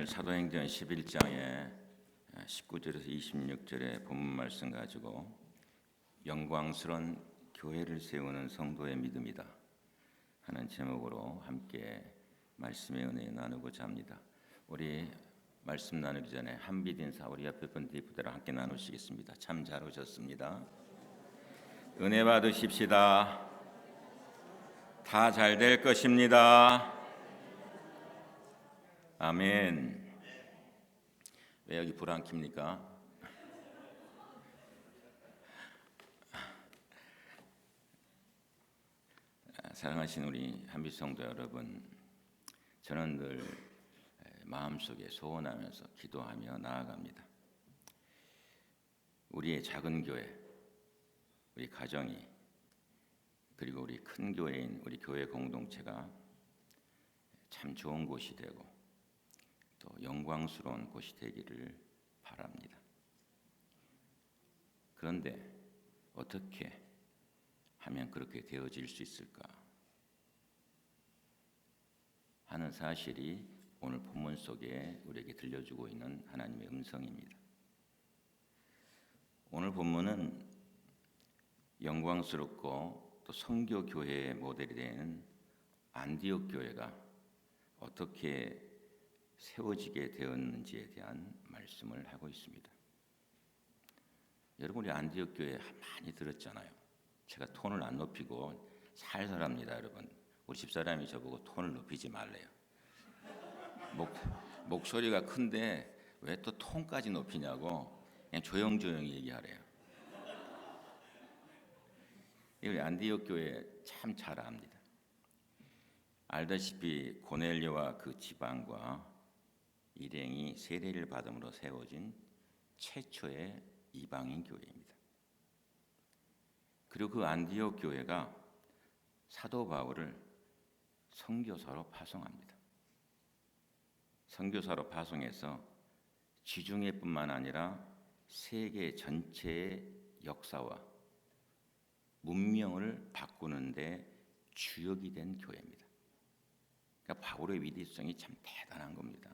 오늘 사도행전 11장에 19절에서 26절의 본문 말씀 가지고 영광스러운 교회를 세우는 성도의 믿음이다 하는 제목으로 함께 말씀의 은혜 나누고자 합니다. 우리 말씀 나누기 전에 한빛 인사 우리 옆에 분 뒤부대로 함께 나누시겠습니다. 참 잘 오셨습니다. 은혜 받으십시다. 다 잘 될 것입니다. 아멘. 왜 여기 불 안 킵니까? 사랑하신 우리 한빛 성도 여러분, 저는 늘 마음속에 소원하면서 기도하며 나아갑니다. 우리의 작은 교회, 우리 가정이, 그리고 우리 큰 교회인 우리 교회 공동체가 참 좋은 곳이 되고 또 영광스러운 곳이 되기를 바랍니다. 그런데 어떻게 하면 그렇게 되어질 수 있을까 하는 사실이 오늘 본문 속에 우리에게 들려주고 있는 하나님의 음성입니다. 오늘 본문은 영광스럽고 또 선교 교회의 모델이 되는 안디옥 교회가 어떻게 세워지게 되었는지에 대한 말씀을 하고 있습니다. 여러분, 우리 안디옥 교회 많이 들었잖아요. 제가 톤을 안 높이고 살살 합니다. 여러분, 우리 집사람이 저보고 톤을 높이지 말래요. 목소리가 큰데 왜 또 톤까지 높이냐고 그냥 조용조용히 얘기하래요. 우리 안디옥 교회 참 잘 압니다. 알다시피 고넬료와 그 지방과 일행이 세례를 받음으로 세워진 최초의 이방인 교회입니다. 그리고 그 안디옥 교회가 사도 바울을 선교사로 파송합니다. 선교사로 파송해서 지중해뿐만 아니라 세계 전체의 역사와 문명을 바꾸는 데 주역이 된 교회입니다. 그러니까 바울의 위대성이 참 대단한 겁니다.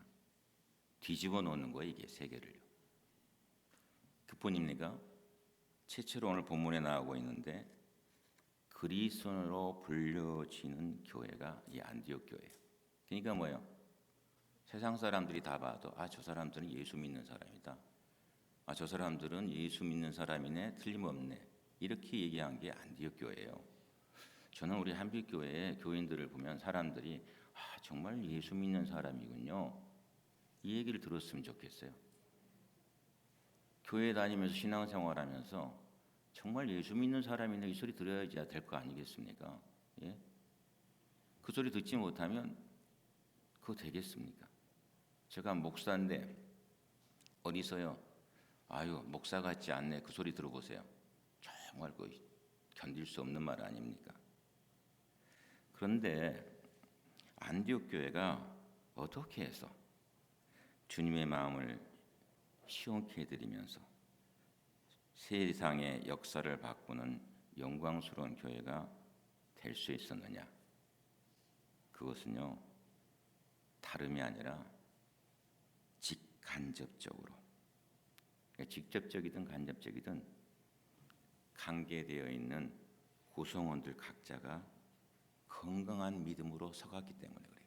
뒤집어 놓는 거예요, 이게 세계를요. 그뿐입니까? 최초로 오늘 본문에 나오고 있는데 그리스도인으로 불려지는 교회가 이 안디옥 교회예요. 그러니까 뭐예요? 세상 사람들이 다 봐도 저 사람들은 예수 믿는 사람이다. 저 사람들은 예수 믿는 사람이네, 틀림없네. 이렇게 얘기한 게 안디옥 교회예요. 저는 우리 한빛교회의 교인들을 보면 사람들이 정말 예수 믿는 사람이군요. 이 얘기를 들었으면 좋겠어요. 교회 다니면서 신앙생활하면서 정말 예수 믿는 사람이네 이 소리 들어야지 될 거 아니겠습니까? 예? 그 소리 듣지 못하면 그거 되겠습니까? 제가 목사인데 어디서요? 목사 같지 않네 그 소리 들어보세요. 정말 그 견딜 수 없는 말 아닙니까? 그런데 안디옥 교회가 어떻게 해서 주님의 마음을 시원케 해드리면서 세상의 역사를 바꾸는 영광스러운 교회가 될 수 있었느냐? 그것은요, 다름이 아니라 직간접적으로, 직접적이든 간접적이든 관계되어 있는 구성원들 각자가 건강한 믿음으로 서갔기 때문에 그래요.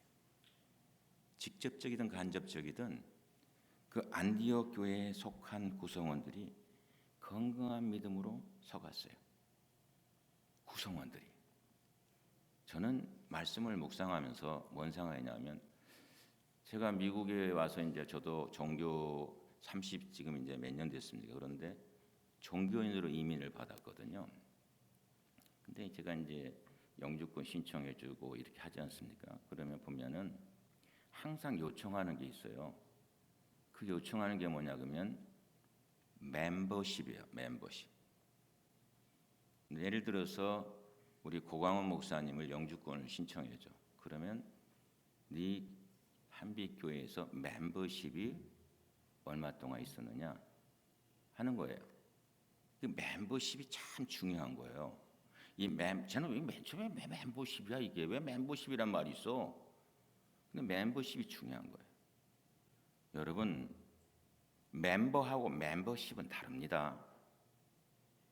직접적이든 간접적이든 그 안디옥 교회에 속한 구성원들이 건강한 믿음으로 서갔어요. 구성원들이. 저는 말씀을 묵상하면서 뭔 생각이냐면 제가 미국에 와서 이제 저도 종교 30 지금 이제 몇 년 됐습니까? 그런데 종교인으로 이민을 받았거든요. 근데 제가 이제 영주권 신청해주고 이렇게 하지 않습니까? 그러면 보면은 항상 요청하는 게 있어요. 그 요청하는 게 뭐냐 그러면 멤버십이에요. 멤버십. 예를 들어서 우리 고광원 목사님을 영주권을 신청해줘. 그러면 네 한빛교회에서 멤버십이 얼마 동안 있었느냐 하는 거예요. 그 멤버십이 참 중요한 거예요. 저는 맨 처음에 멤버십이야 이게 왜 멤버십이란 말이 있어? 근데 멤버십이 중요한 거예요. 여러분, 멤버하고 멤버십은 다릅니다.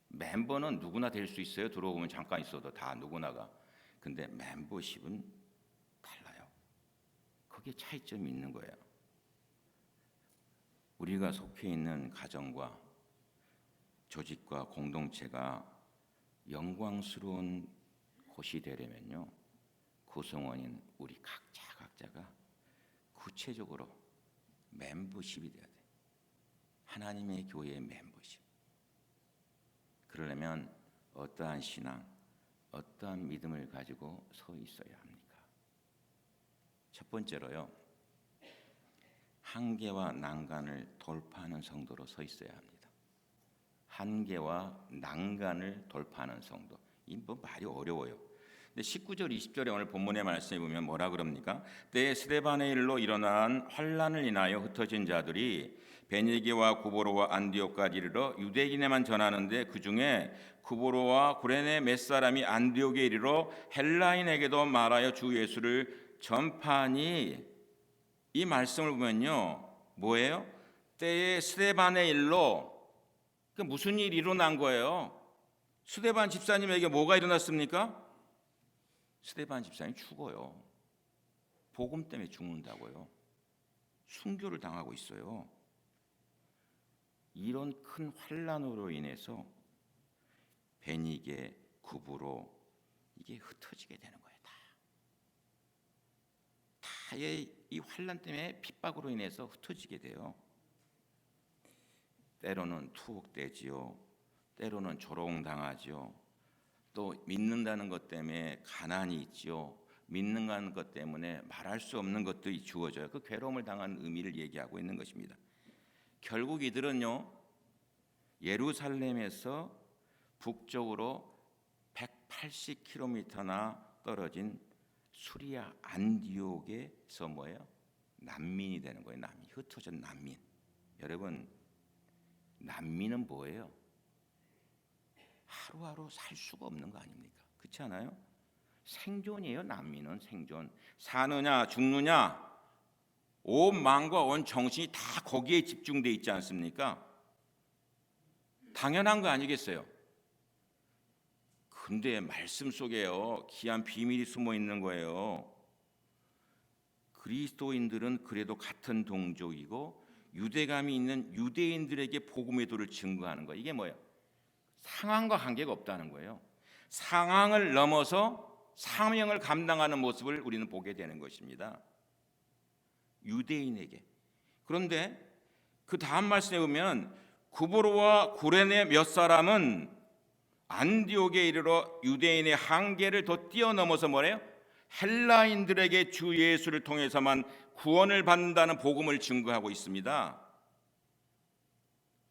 멤버는 누구나 될 수 있어요. 들어오면 잠깐 있어도 다 누구나가. 근데 멤버십은 달라요. 거기에 차이점이 있는 거예요. 우리가 속해 있는 가정과 조직과 공동체가 영광스러운 곳이 되려면요, 구성원인 우리 각자가 구체적으로 멤버십이 돼야 돼요. 하나님의 교회의 멤버십. 그러려면 어떠한 신앙, 어떠한 믿음을 가지고 서 있어야 합니까? 첫 번째로요, 한계와 난간을 돌파하는 성도로 서 있어야 합니다. 한계와 난간을 돌파하는 성도. 이 뭐 말이 어려워요. 근데 19절 20절에 오늘 본문의 말씀에 보면 뭐라 그럽니까? 때에 스데반의 일로 일어난 환란을 인하여 흩어진 자들이 베니게와 구보로와 안디옥까지 이르러 유대인에만 전하는데 그 중에 구보로와 구레네 몇 사람이 안디옥에 이르러 헬라인에게도 말하여 주 예수를 전파하니, 이 말씀을 보면요, 뭐예요? 때에 스데반의 일로, 그 무슨 일이 일어난 거예요? 스데반 집사님에게 뭐가 일어났습니까? 스데반 집사님이 죽어요. 복음 때문에 죽는다고요. 순교를 당하고 있어요. 이런 큰 환란으로 인해서 베니게, 구브로 이게 흩어지게 되는 거예요. 이 환란 때문에 핍박으로 인해서 흩어지게 돼요. 때로는 투옥되지요. 때로는 조롱당하지요. 또 믿는다는 것 때문에 가난이 있지요. 믿는다는 것 때문에 말할 수 없는 것들이 주어져요. 그 괴로움을 당한 의미를 얘기하고 있는 것입니다. 결국 이들은요, 예루살렘에서 북쪽으로 180km나 떨어진 수리아 안디옥에서 뭐예요? 난민이 되는 거예요. 난민, 흩어진 난민. 여러분, 난민은 뭐예요? 하루하루 살 수가 없는 거 아닙니까? 그렇지 않아요? 생존이에요. 난민은 생존. 사느냐 죽느냐, 온 마음과 온 정신이 다 거기에 집중돼 있지 않습니까? 당연한 거 아니겠어요? 근데 말씀 속에요, 귀한 비밀이 숨어 있는 거예요. 그리스도인들은 그래도 같은 동족이고 유대감이 있는 유대인들에게 복음의 도를 증거하는 거. 이게 뭐예요? 상황과 관계가 없다는 거예요. 상황을 넘어서 사명을 감당하는 모습을 우리는 보게 되는 것입니다. 유대인에게. 그런데 그 다음 말씀에 보면 구브로와 구레네 몇 사람은 안디옥에 이르러 유대인의 한계를 더 뛰어넘어서 뭐래요? 헬라인들에게 주 예수를 통해서만 구원을 받는다는 복음을 증거하고 있습니다.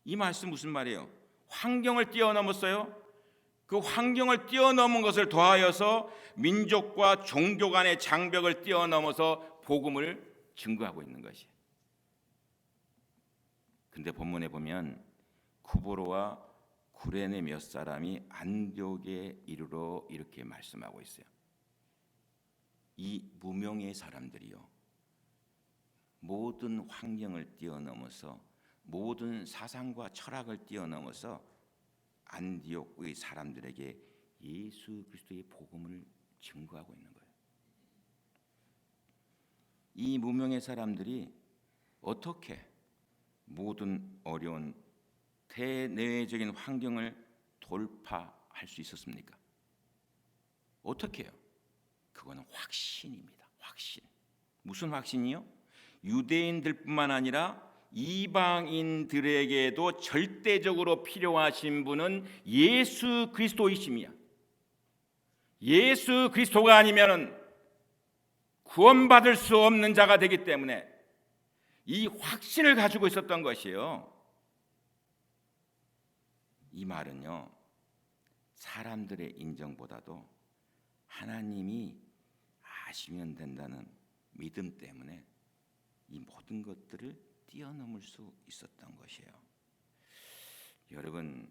이 말씀 무슨 말이에요? 환경을 뛰어넘었어요. 그 환경을 뛰어넘은 것을 더하여서 민족과 종교 간의 장벽을 뛰어넘어서 복음을 증거하고 있는 것이에요. 근데 본문에 보면 구보로와 구레네 몇 사람이 안디옥에 이르러 이렇게 말씀하고 있어요. 이 무명의 사람들이요, 모든 환경을 뛰어넘어서 모든 사상과 철학을 뛰어넘어서 안디옥의 사람들에게 예수 그리스도의 복음을 증거하고 있는 거예요. 이 무명의 사람들이 어떻게 모든 어려운 대내외적인 환경을 돌파할 수 있었습니까? 어떻게 해요? 그거는 확신입니다. 확신. 무슨 확신이요? 유대인들뿐만 아니라 이방인들에게도 절대적으로 필요하신 분은 예수 그리스도이심이야. 예수 그리스도가 아니면은 구원받을 수 없는 자가 되기 때문에 이 확신을 가지고 있었던 것이에요. 이 말은요, 사람들의 인정보다도 하나님이 아시면 된다는 믿음 때문에 이 모든 것들을 뛰어넘을 수 있었던 것이에요. 여러분,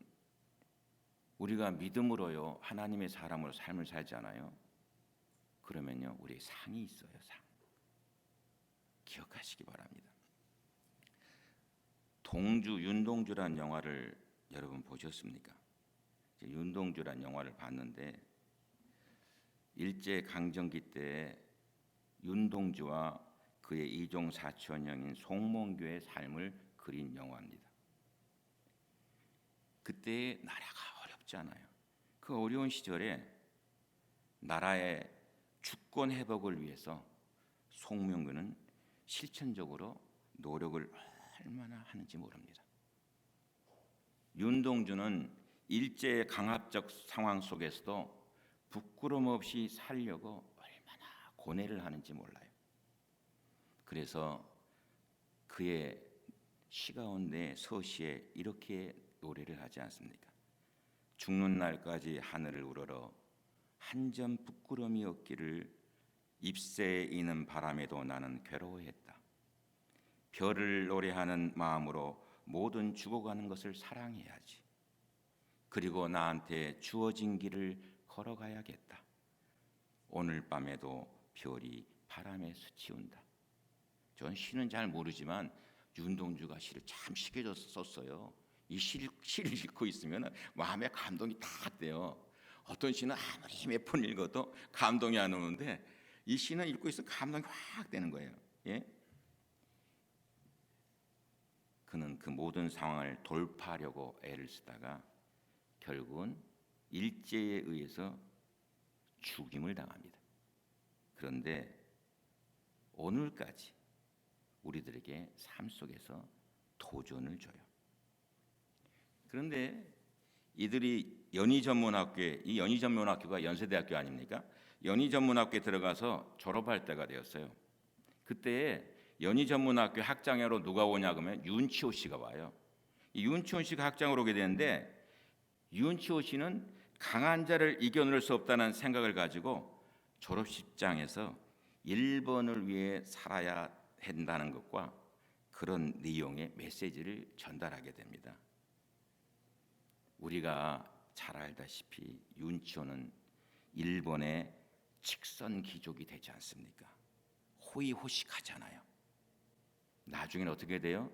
우리가 믿음으로요 하나님의 사람으로 삶을 살잖아요. 그러면요 우리의 상이 있어요. 상. 기억하시기 바랍니다. 동주 윤동주란 영화를 여러분 보셨습니까? 윤동주란 영화를 봤는데 일제 강점기 때 윤동주와 그의 이종 사촌형인 송몽교의 삶을 그린 영화입니다. 그때 나라가 어렵잖아요. 그 어려운 시절에 나라의 주권 회복을 위해서 송명교는 실천적으로 노력을 얼마나 하는지 모릅니다. 윤동주는 일제의 강압적 상황 속에서도 부끄럼 없이 살려고 얼마나 고뇌를 하는지 몰라요. 그래서 그의 시 가운데 서시에 이렇게 노래를 하지 않습니까? 죽는 날까지 하늘을 우러러 한 점 부끄러움이 없기를 잎새에 이는 바람에도 나는 괴로워했다. 별을 노래하는 마음으로 모든 죽어가는 것을 사랑해야지. 그리고 나한테 주어진 길을 걸어가야겠다. 오늘 밤에도 별이 바람에 스치운다. 전 시는 잘 모르지만 윤동주가 시를 참 쉽게 썼어요. 이 시를 읽고 있으면 마음에 감동이 다 돼요. 어떤 시는 아무리 몇 번 읽어도 감동이 안 오는데 이 시는 읽고 있으면 감동이 확 되는 거예요. 예? 그는 그 모든 상황을 돌파하려고 애를 쓰다가 결국은 일제에 의해서 죽임을 당합니다. 그런데 오늘까지 우리들에게 삶 속에서 도전을 줘요. 그런데 이들이 연희전문학교에, 이 연희전문학교가 연세대학교 아닙니까? 연희전문학교에 들어가서 졸업할 때가 되었어요. 그때 연희전문학교 학장으로 누가 오냐 그러면 윤치호 씨가 와요. 이 윤치호 씨가 학장으로 오게 되는데 윤치호 씨는 강한 자를 이겨낼 수 없다는 생각을 가지고 졸업식장에서 일본을 위해 살아야 한다는 것과 그런 내용의 메시지를 전달하게 됩니다. 우리가 잘 알다시피 윤치호는 일본의 직선 귀족이 되지 않습니까? 호의호식하잖아요. 나중에는 어떻게 돼요?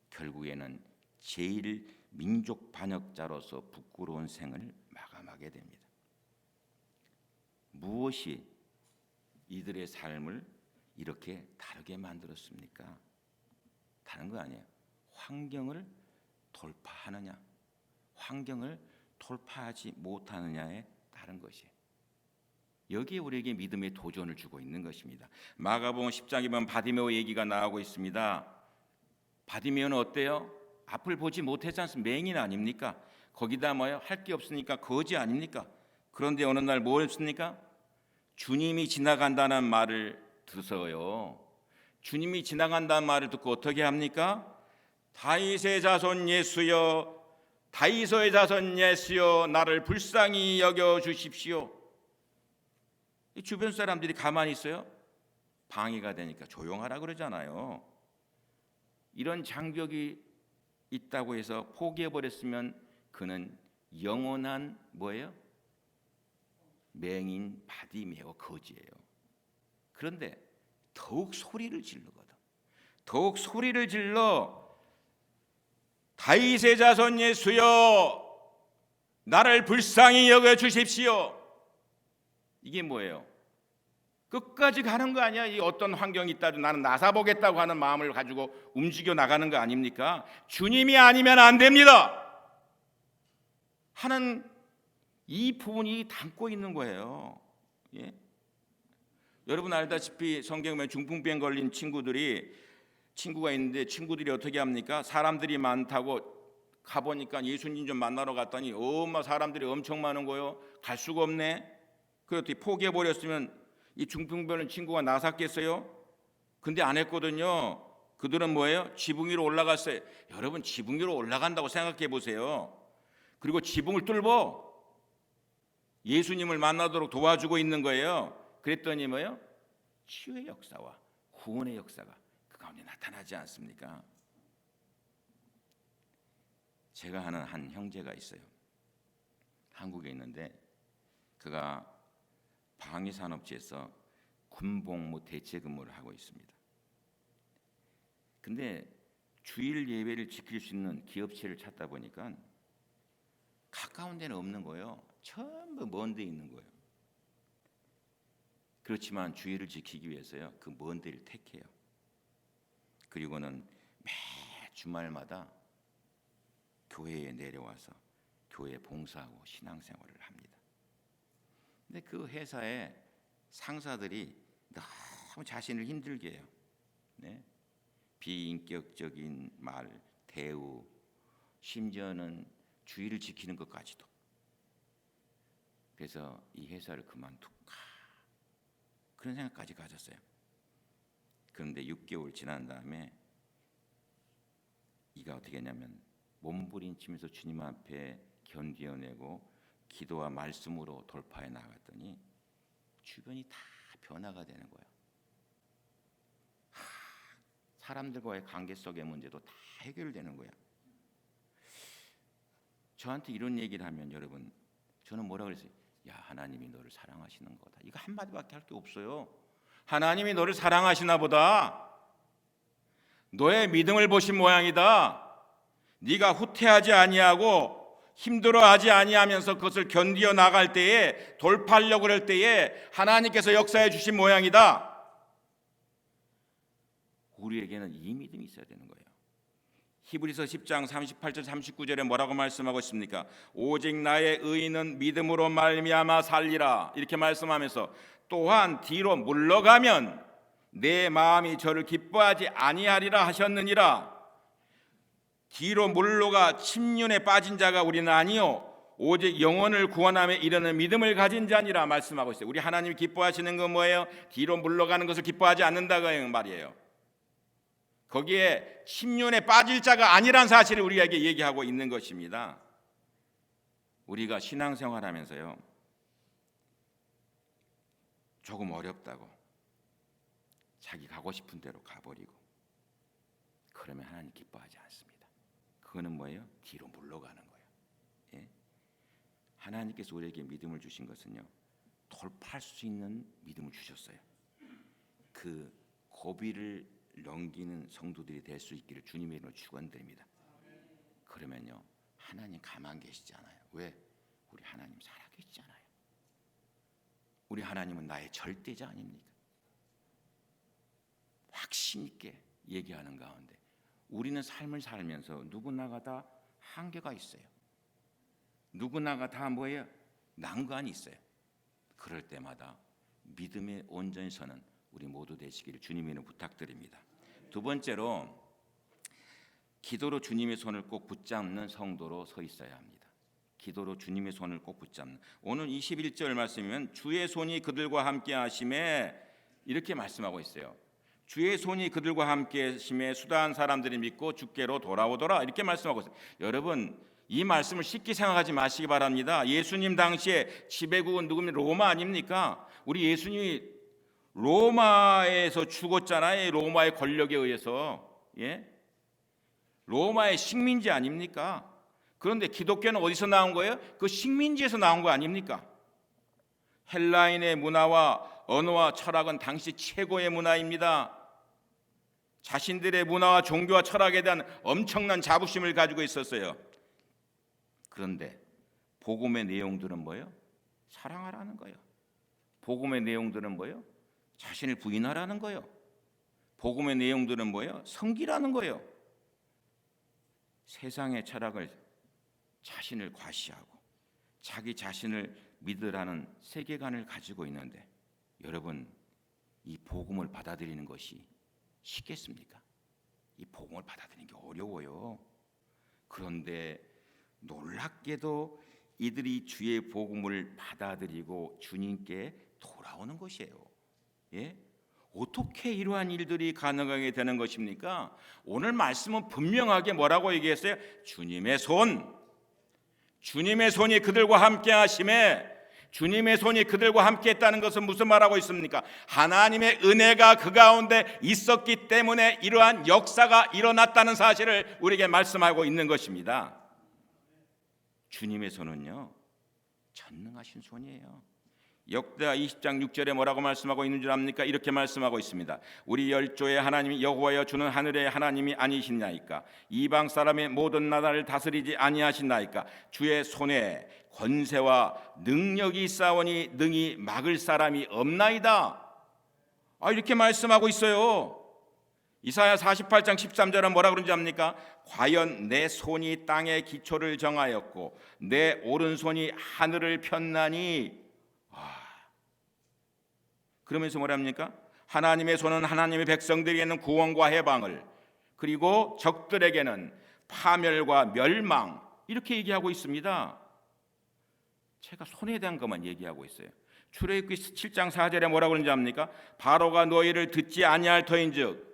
결국에는 제일 민족 반역자로서 부끄러운 생을 마감하게 됩니다. 무엇이 이들의 삶을 이렇게 다르게 만들었습니까? 다른 거 아니에요. 환경을 돌파하느냐, 환경을 돌파하지 못하느냐에 따른 것이에요. 여기에 우리에게 믿음의 도전을 주고 있는 것입니다. 마가복음 10장에 보면 바디메오 얘기가 나오고 있습니다. 바디메오는 어때요? 앞을 보지 못하지 않습니까? 맹인 아닙니까? 거기다 뭐요? 할 게 없으니까 거지 아닙니까? 그런데 어느 날 뭘 했습니까? 주님이 지나간다는 말을 듣어요. 주님이 지나간다는 말을 듣고 어떻게 합니까? 다윗의 자손 예수여, 다윗의 자손 예수여, 나를 불쌍히 여겨 주십시오. 주변 사람들이 가만히 있어요? 방해가 되니까 조용하라 그러잖아요. 이런 장벽이 있다고 해서 포기해버렸으면 그는 영원한 뭐예요? 맹인 바디메오 거지예요. 그런데 더욱 소리를 지르거든. 더욱 소리를 질러 다윗의 자손 예수여, 나를 불쌍히 여겨 주십시오. 이게 뭐예요? 끝까지 가는 거 아니야? 이 어떤 환경이 있다도 나는 나서보겠다고 하는 마음을 가지고 움직여 나가는 거 아닙니까? 주님이 아니면 안 됩니다 하는 이 부분이 담고 있는 거예요. 예? 여러분 알다시피 성경에 중풍병 걸린 친구가 있는데 친구들이 어떻게 합니까? 사람들이 많다고 가보니까 예수님 좀 만나러 갔더니 엄마 사람들이 엄청 많은 거예요. 갈 수가 없네. 그렇게 포기해버렸으면 이 중풍병은 친구가 나섰겠어요? 근데 안 했거든요. 그들은 뭐예요? 지붕 위로 올라갔어요. 여러분 지붕 위로 올라간다고 생각해 보세요. 그리고 지붕을 뚫고 예수님을 만나도록 도와주고 있는 거예요. 그랬더니 뭐예요? 치유의 역사와 구원의 역사가 그 가운데 나타나지 않습니까? 제가 아는 한 형제가 있어요. 한국에 있는데 그가 방위산업체에서 군복무 대체 근무를 하고 있습니다. 근데 주일 예배를 지킬 수 있는 기업체를 찾다 보니까 가까운 데는 없는 거예요. 전부 먼 데 있는 거예요. 그렇지만 주일을 지키기 위해서요, 그 먼 데를 택해요. 그리고는 매 주말마다 교회에 내려와서 교회 봉사하고 신앙생활을 합니다. 근데 그 회사의 상사들이 너무 자신을 힘들게 해요. 네? 비인격적인 말, 대우, 심지어는 주의를 지키는 것까지도. 그래서 이 회사를 그만둘까 그런 생각까지 가졌어요. 그런데 6개월 지난 다음에 이가 어떻게 했냐면 몸부림치면서 주님 앞에 견디어내고 기도와 말씀으로 돌파해 나갔더니 주변이 다 변화가 되는 거예요. 사람들과의 관계 속의 문제도 다 해결되는 거예요. 저한테 이런 얘기를 하면 여러분, 저는 뭐라 그랬어요? 야, 하나님이 너를 사랑하시는 거다. 이거 한마디밖에 할 게 없어요. 하나님이 너를 사랑하시나 보다. 너의 믿음을 보신 모양이다. 네가 후퇴하지 아니하고 힘들어하지 아니하면서 그것을 견디어 나갈 때에, 돌파하려고 그럴 때에 하나님께서 역사해 주신 모양이다. 우리에게는 이 믿음이 있어야 되는 거예요. 히브리서 10장 38절 39절에 뭐라고 말씀하고 있습니까? 오직 나의 의인은 믿음으로 말미암아 살리라, 이렇게 말씀하면서 또한 뒤로 물러가면 내 마음이 저를 기뻐하지 아니하리라 하셨느니라. 뒤로 물러가 침륜에 빠진 자가 우리는 아니요 오직 영혼을 구원함에 이르는 믿음을 가진 자니라 말씀하고 있어요. 우리 하나님이 기뻐하시는 건 뭐예요? 뒤로 물러가는 것을 기뻐하지 않는다고 말이에요. 거기에 침륜에 빠질 자가 아니란 사실을 우리에게 얘기하고 있는 것입니다. 우리가 신앙생활하면서요, 조금 어렵다고 자기 가고 싶은 대로 가버리고 그러면 하나님 기뻐하지 않습니다. 그거는 뭐예요? 뒤로 물러가는 거예요. 예? 하나님께서 우리에게 믿음을 주신 것은요, 돌파할 수 있는 믿음을 주셨어요. 그 고비를 넘기는 성도들이 될 수 있기를 주님의 이름으로 축원드립니다. 그러면요, 하나님 가만 계시잖아요. 왜? 우리 하나님 살아계시잖아요. 우리 하나님은 나의 절대자 아닙니까? 확신 있게 얘기하는 가운데 우리는 삶을 살면서 누구나가 다 한계가 있어요. 누구나가 다 뭐예요? 난관이 있어요. 그럴 때마다 믿음에 온전히 서는 우리 모두 되시기를 주님의 이름으로 부탁드립니다. 두 번째로, 기도로 주님의 손을 꼭 붙잡는 성도로 서 있어야 합니다. 기도로 주님의 손을 꼭 붙잡는. 오늘 21절 말씀이면 주의 손이 그들과 함께 하심에, 이렇게 말씀하고 있어요. 주의 손이 그들과 함께 하심에 수다한 사람들이 믿고 주께로 돌아오더라, 이렇게 말씀하고 있어요. 여러분, 이 말씀을 쉽게 생각하지 마시기 바랍니다. 예수님 당시에 지배국은 누구면 로마 아닙니까? 우리 예수님이 로마에서 죽었잖아요. 로마의 권력에 의해서. 예? 로마의 식민지 아닙니까? 그런데 기독교는 어디서 나온 거예요? 그 식민지에서 나온 거 아닙니까? 헬라인의 문화와 언어와 철학은 당시 최고의 문화입니다. 자신들의 문화와 종교와 철학에 대한 엄청난 자부심을 가지고 있었어요. 그런데 복음의 내용들은 뭐예요? 사랑하라는 거예요. 복음의 내용들은 뭐예요? 자신을 부인하라는 거예요. 복음의 내용들은 뭐예요? 섬기라는 거예요. 세상의 철학을 자신을 과시하고 자기 자신을 믿으라는 세계관을 가지고 있는데, 여러분, 이 복음을 받아들이는 것이 쉽겠습니까? 이 복음을 받아들이는 게 어려워요. 그런데 놀랍게도 이들이 주의 복음을 받아들이고 주님께 돌아오는 것이에요. 예? 어떻게 이러한 일들이 가능하게 되는 것입니까? 오늘 말씀은 분명하게 뭐라고 얘기했어요? 주님의 손이 그들과 함께 하심에, 주님의 손이 그들과 함께 했다는 것은 무슨 말하고 있습니까? 하나님의 은혜가 그 가운데 있었기 때문에 이러한 역사가 일어났다는 사실을 우리에게 말씀하고 있는 것입니다. 주님의 손은요, 전능하신 손이에요. 역대하 20장 6절에 뭐라고 말씀하고 있는 줄 압니까? 이렇게 말씀하고 있습니다. 우리 열조의 하나님이 여호와여 주는 하늘의 하나님이 아니시나이까? 이방 사람의 모든 나라를 다스리지 아니하시나이까? 주의 손에 권세와 능력이 있사오니 능히 막을 사람이 없나이다. 이렇게 말씀하고 있어요. 이사야 48장 13절은 뭐라 그런지 압니까? 과연 내 손이 땅의 기초를 정하였고 내 오른손이 하늘을 폈나니. 그러면서 뭐랍니까? 하나님의 손은 하나님의 백성들에게는 구원과 해방을, 그리고 적들에게는 파멸과 멸망, 이렇게 얘기하고 있습니다. 제가 손에 대한 것만 얘기하고 있어요. 출애굽기 7장 4절에 뭐라고 그러는지 압니까? 바로가 너희를 듣지 아니할 터인즉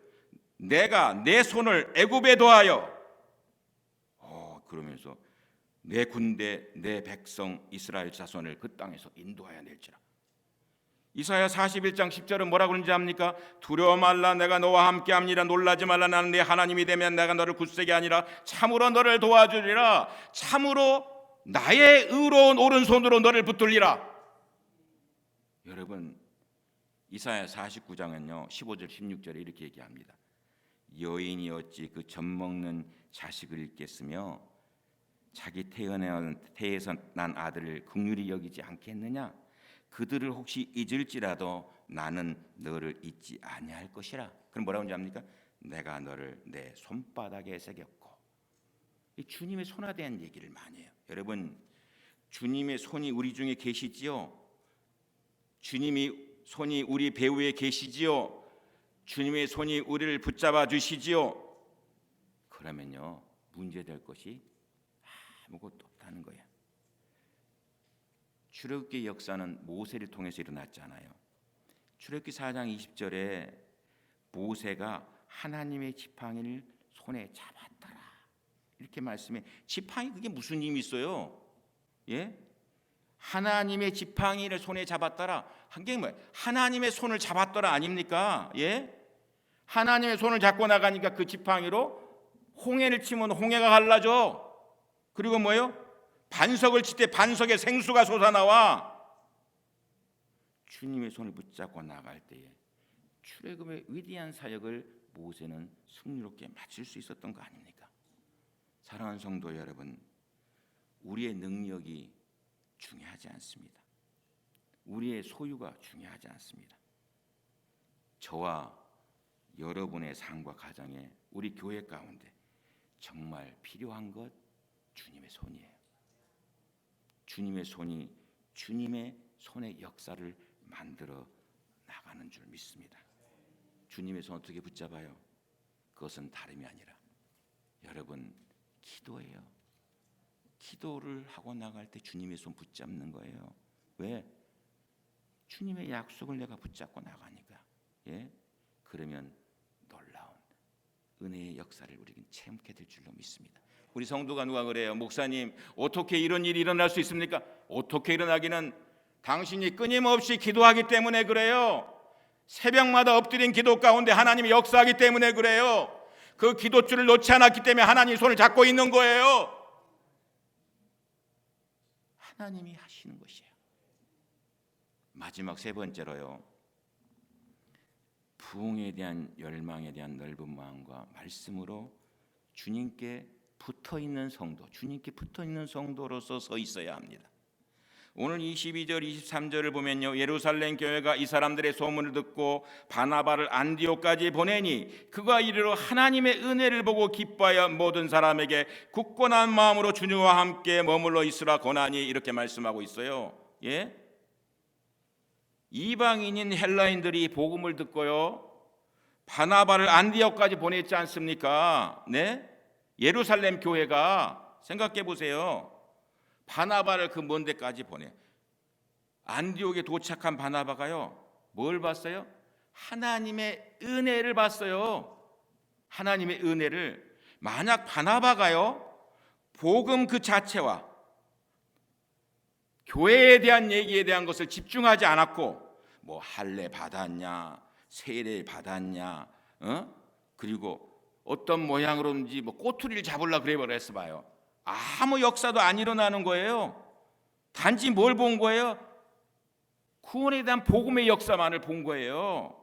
내가 내 손을 애굽에 도하여 그러면서 내 군대 내 백성 이스라엘 자손을 그 땅에서 인도하여 낼지라. 이사야 41장 10절은 뭐라고 그러는지 압니까? 두려워 말라, 내가 너와 함께합니다. 놀라지 말라, 나는 네 하나님이 되면 내가 너를 굳세게 하니라. 참으로 너를 도와주리라. 참으로 나의 의로운 오른손으로 너를 붙들리라. 여러분, 이사야 49장은요 15절 16절에 이렇게 얘기합니다. 여인이 어찌 그 젖먹는 자식을 잊겠으며 자기 태에서 난 아들을 긍휼히 여기지 않겠느냐? 그들을 혹시 잊을지라도 나는 너를 잊지 아니할 것이라. 그럼 뭐라고 하는지 압니까? 내가 너를 내 손바닥에 새겼고. 이 주님의 손에 대한 얘기를 많이 해요. 여러분, 주님의 손이 우리 중에 계시지요? 주님의 손이 우리 배후에 계시지요? 주님의 손이 우리를 붙잡아 주시지요? 그러면요 문제될 것이 아무것도 없다는 거예요. 출애굽기의 역사는 모세를 통해서 일어났잖아요. 출애굽기 4장 20절에 모세가 하나님의 지팡이를 손에 잡았더라 이렇게 말씀해. 지팡이 그게 무슨 힘이 있어요? 예? 하나님의 지팡이를 손에 잡았더라. 한 게 뭐예요? 하나님의 손을 잡았더라 아닙니까? 예? 하나님의 손을 잡고 나가니까 그 지팡이로 홍해를 치면 홍해가 갈라져. 그리고 뭐예요? 반석을 칠 때 반석에 생수가 솟아나와. 주님의 손을 붙잡고 나갈 때에 출애굽의 위대한 사역을 모세는 승리롭게 마칠 수 있었던 거 아닙니까? 사랑하는 성도 여러분, 우리의 능력이 중요하지 않습니다. 우리의 소유가 중요하지 않습니다. 저와 여러분의 삶과 가정에, 우리 교회 가운데 정말 필요한 것 주님의 손이에요. 주님의 손이 주님의 손의 역사를 만들어 나가는 줄 믿습니다. 주님의 손 어떻게 붙잡아요? 그것은 다름이 아니라 여러분 기도예요. 기도를 하고 나갈 때 주님의 손 붙잡는 거예요. 왜? 주님의 약속을 내가 붙잡고 나가니까. 예? 그러면 놀라운 은혜의 역사를 우리는 체험하게 될 줄로 믿습니다. 우리 성도가 누가 그래요? 목사님, 어떻게 이런 일이 일어날 수 있습니까? 어떻게 일어나기는 당신이 끊임없이 기도하기 때문에 그래요. 새벽마다 엎드린 기도 가운데 하나님이 역사하기 때문에 그래요. 그 기도줄을 놓지 않았기 때문에 하나님이 손을 잡고 있는 거예요. 하나님이 하시는 것이에요. 마지막 세 번째로요, 부흥에 대한 열망에 대한 넓은 마음과 말씀으로 주님께 붙어있는 성도, 주님께 붙어있는 성도로서 서 있어야 합니다. 오늘 22절 23절을 보면요, 예루살렘 교회가 이 사람들의 소문을 듣고 바나바를 안디옥까지 보내니 그가 이르러 하나님의 은혜를 보고 기뻐하여 모든 사람에게 굳건한 마음으로 주님과 함께 머물러 있으라 권하니, 이렇게 말씀하고 있어요. 예? 이방인인 헬라인들이 복음을 듣고요 바나바를 안디옥까지 보냈지 않습니까? 네? 예루살렘 교회가 생각해 보세요. 바나바를 그 먼 데까지 보내. 안디옥에 도착한 바나바가요 뭘 봤어요? 하나님의 은혜를 봤어요. 하나님의 은혜를. 만약 바나바가요 복음 그 자체와 교회에 대한 얘기에 대한 것을 집중하지 않았고, 뭐 할례 받았냐, 세례 받았냐, 그리고 어떤 모양으로든지 뭐 꼬투리를 잡으려고 그래버렸어 봐요. 아무 역사도 안 일어나는 거예요. 단지 뭘 본 거예요? 구원에 대한 복음의 역사만을 본 거예요.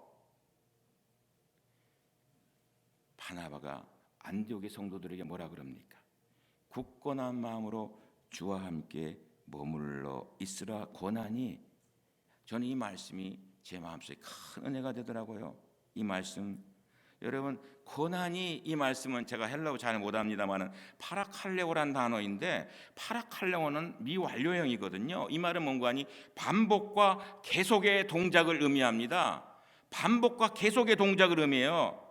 바나바가 안디옥의 성도들에게 뭐라 그럽니까? 굳건한 마음으로 주와 함께 머물러 있으라 권하니. 저는 이 말씀이 제 마음속에 큰 은혜가 되더라고요. 이 말씀, 여러분, 권하니, 이 말씀은 제가 헬라어 잘 못합니다만은 파라칼레오란 단어인데, 파라칼레오는 미완료형이거든요. 이 말은 뭔가 하니 반복과 계속의 동작을 의미합니다. 반복과 계속의 동작을 의미해요.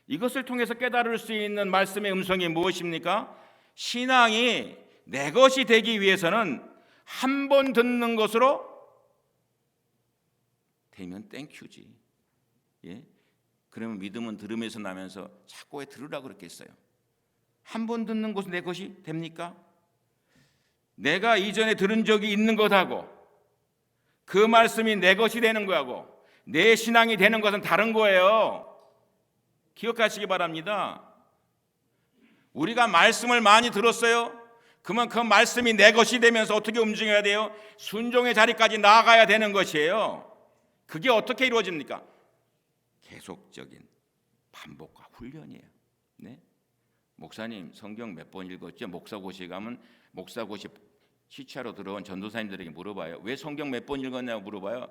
이것을 통해서 깨달을 수 있는 말씀의 음성이 무엇입니까? 신앙이 내 것이 되기 위해서는 한 번 듣는 것으로 되면 땡큐지. 예? 그러면 믿음은 들음에서 나면서 자꾸 왜 들으라 그랬겠어요? 한 번 듣는 것은 내 것이 됩니까? 내가 이전에 들은 적이 있는 것하고 그 말씀이 내 것이 되는 거하고 내 신앙이 되는 것은 다른 거예요. 기억하시기 바랍니다. 우리가 말씀을 많이 들었어요. 그러면 그 말씀이 내 것이 되면서 어떻게 움직여야 돼요? 순종의 자리까지 나아가야 되는 것이에요. 그게 어떻게 이루어집니까? 계속적인 반복과 훈련이에요. 네? 목사님 성경 몇 번 읽었죠? 목사고시 가면 목사고시 시차로 들어온 전도사님들에게 물어봐요. 왜 성경 몇 번 읽었냐고 물어봐요.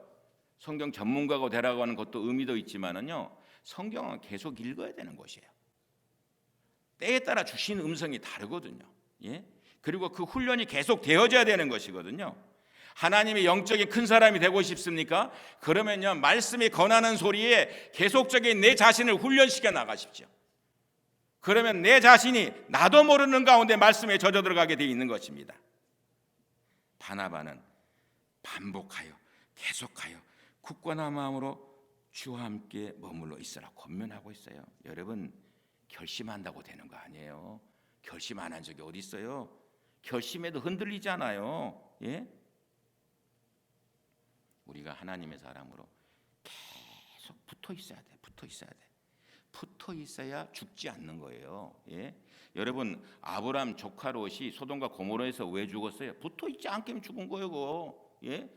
성경 전문가가 되라고 하는 것도 의미도 있지만은요, 성경은 계속 읽어야 되는 것이에요. 때에 따라 주신 음성이 다르거든요. 예? 그리고 그 훈련이 계속 되어져야 되는 것이거든요. 하나님의 영적인 큰 사람이 되고 싶습니까? 그러면요, 말씀이 권하는 소리에 계속적인 내 자신을 훈련시켜 나가십시오. 그러면 내 자신이 나도 모르는 가운데 말씀에 젖어 들어가게 되어 있는 것입니다. 바나바는 반복하여 계속하여 굳건한 마음으로 주와 함께 머물러 있으라 권면하고 있어요. 여러분, 결심한다고 되는 거 아니에요. 결심 안 한 적이 어디 있어요? 결심해도 흔들리잖아요. 예? 우리가 하나님의 사람으로 계속 붙어 있어야 돼. 붙어 있어야 돼. 붙어 있어야 죽지 않는 거예요. 예? 여러분, 아브람 조카 롯이 소돔과 고모라에서 왜 죽었어요? 붙어 있지 않게 죽은 거예요. 그거. 예?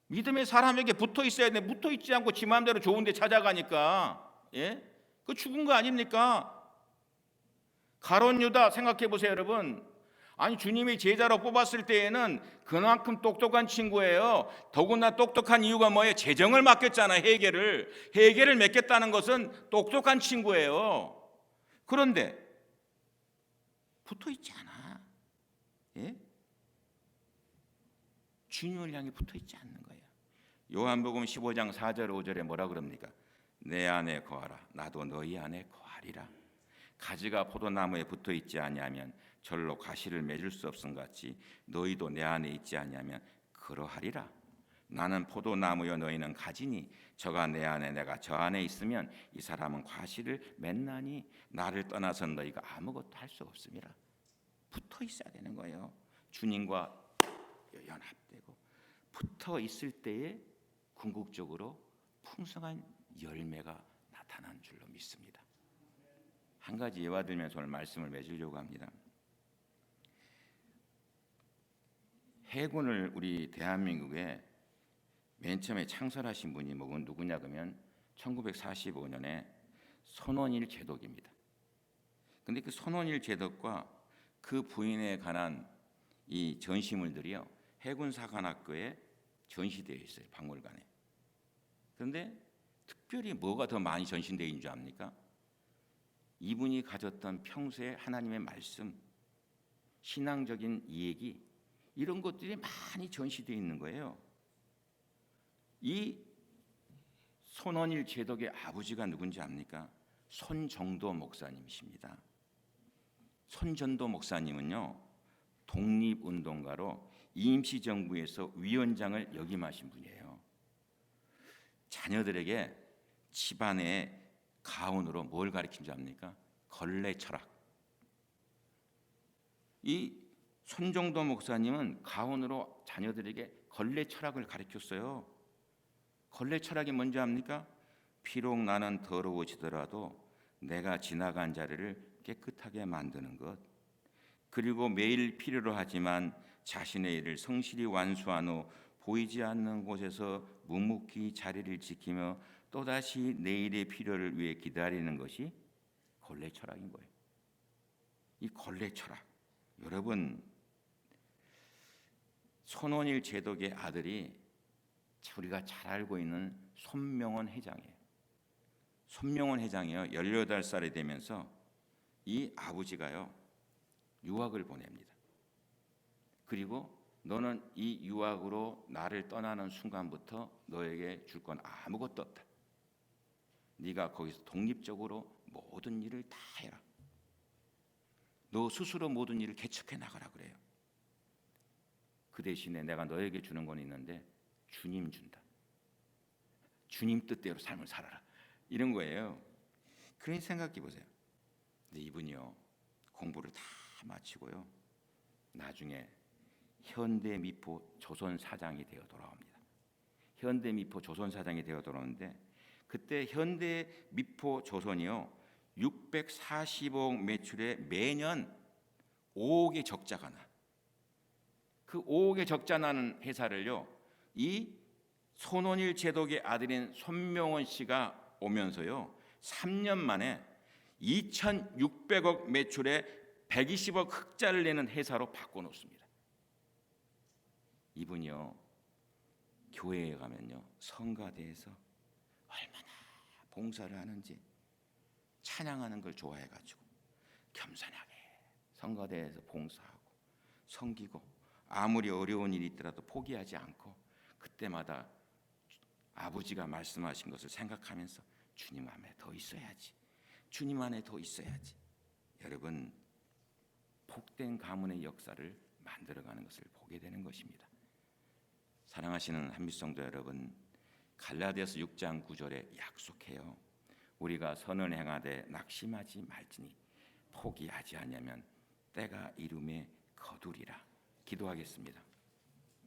믿음의 사람에게 붙어 있어야 돼. 붙어 있지 않고 지 마음대로 좋은 데 찾아가니까, 예? 그 죽은 거 아닙니까? 가룟 유다 생각해 보세요, 여러분. 아니, 주님이 제자로 뽑았을 때에는 그만큼 똑똑한 친구예요. 더구나 똑똑한 이유가 뭐예요? 재정을 맡겼잖아요. 회계를 맡겼다는 것은 똑똑한 친구예요. 그런데 붙어 있지 않아. 예? 주님을 향해 붙어 있지 않는 거예요. 요한복음 15장 4절 5절에 뭐라 그럽니까? 내 안에 거하라, 나도 너희 안에 거하리라. 가지가 포도나무에 붙어 있지 아니하면 절로 가시를 맺을 수 없음 같이 너희도 내 안에 있지 아니하면 그러하리라. 나는 포도나무여 너희는 가지니 저가 내 안에 내가 저 안에 있으면 이 사람은 과실을 맺나니 나를 떠나선 너희가 아무것도 할 수 없습니다. 붙어 있어야 되는 거예요. 주님과 연합되고 붙어 있을 때에 궁극적으로 풍성한 열매가 나타난 줄로 믿습니다. 한 가지 예화 들면서 오늘 말씀을 맺으려고 합니다. 해군을 우리 대한민국에 맨 처음에 창설하신 분이 누구냐 그러면 1945년에 선원일 제독입니다. 근데 그 선원일 제독과 그 부인에 관한 이 전시물들이요, 해군 사관학교에 전시되어 있어요, 박물관에. 그런데 특별히 뭐가 더 많이 전시되어 있는 줄 압니까? 이분이 가졌던 평소의 하나님의 말씀, 신앙적인 얘기, 이런 것들이 많이 전시되어 있는 거예요. 이 손원일 제독의 아버지가 누군지 압니까? 손정도 목사님이십니다. 손전도 목사님은요, 독립운동가로 임시정부에서 위원장을 역임하신 분이에요. 자녀들에게 집안의 가훈으로 뭘 가르친 줄 압니까? 걸레 철학. 이 손정도 목사님은 가훈으로 자녀들에게 걸레 철학을 가르쳤어요. 걸레 철학이 뭔지 압니까? 비록 나는 더러워지더라도 내가 지나간 자리를 깨끗하게 만드는 것, 그리고 매일 필요로 하지만 자신의 일을 성실히 완수한 후 보이지 않는 곳에서 묵묵히 자리를 지키며 또다시 내일의 필요를 위해 기다리는 것이 걸레 철학인 거예요. 이 걸레 철학, 여러분 손원일 제독의 아들이 우리가 잘 알고 있는 손명원 회장이에요. 손명원 회장이요 18살이 되면서 이 아버지가요 유학을 보냅니다. 그리고 너는 이 유학으로 나를 떠나는 순간부터 너에게 줄 건 아무것도 없다. 네가 거기서 독립적으로 모든 일을 다 해라. 너 스스로 모든 일을 개척해 나가라 그래요. 그 대신에 내가 너에게 주는 건 있는데 주님 준다. 주님 뜻대로 삶을 살아라. 이런 거예요. 그러니 생각해 보세요. 근데 이분이요 공부를 다 마치고요 나중에 현대미포 조선사장이 되어 돌아옵니다. 현대미포 조선사장이 되어 돌아오는데 그때 현대미포 조선이요 640억 매출에 매년 5억의 적자가 나. 그 5억의 적자 나는 회사를요 이 손원일 제독의 아들인 손명원 씨가 오면서요 3년 만에 2,600억 매출에 120억 흑자를 내는 회사로 바꿔놓습니다. 이분이요 교회에 가면요 성가대에서 얼마나 봉사를 하는지 찬양하는 걸 좋아해가지고 겸손하게 성가대에서 봉사하고 섬기고 아무리 어려운 일이 있더라도 포기하지 않고 그때마다 아버지가 말씀하신 것을 생각하면서 주님 안에 더 있어야지, 주님 안에 더 있어야지. 여러분 복된 가문의 역사를 만들어가는 것을 보게 되는 것입니다. 사랑하시는 한빛성도 여러분, 갈라디아서 6장 9절에 약속해요. 우리가 선을 행하되 낙심하지 말지니 포기하지 않으면 때가 이름에 거두리라. 기도하겠습니다.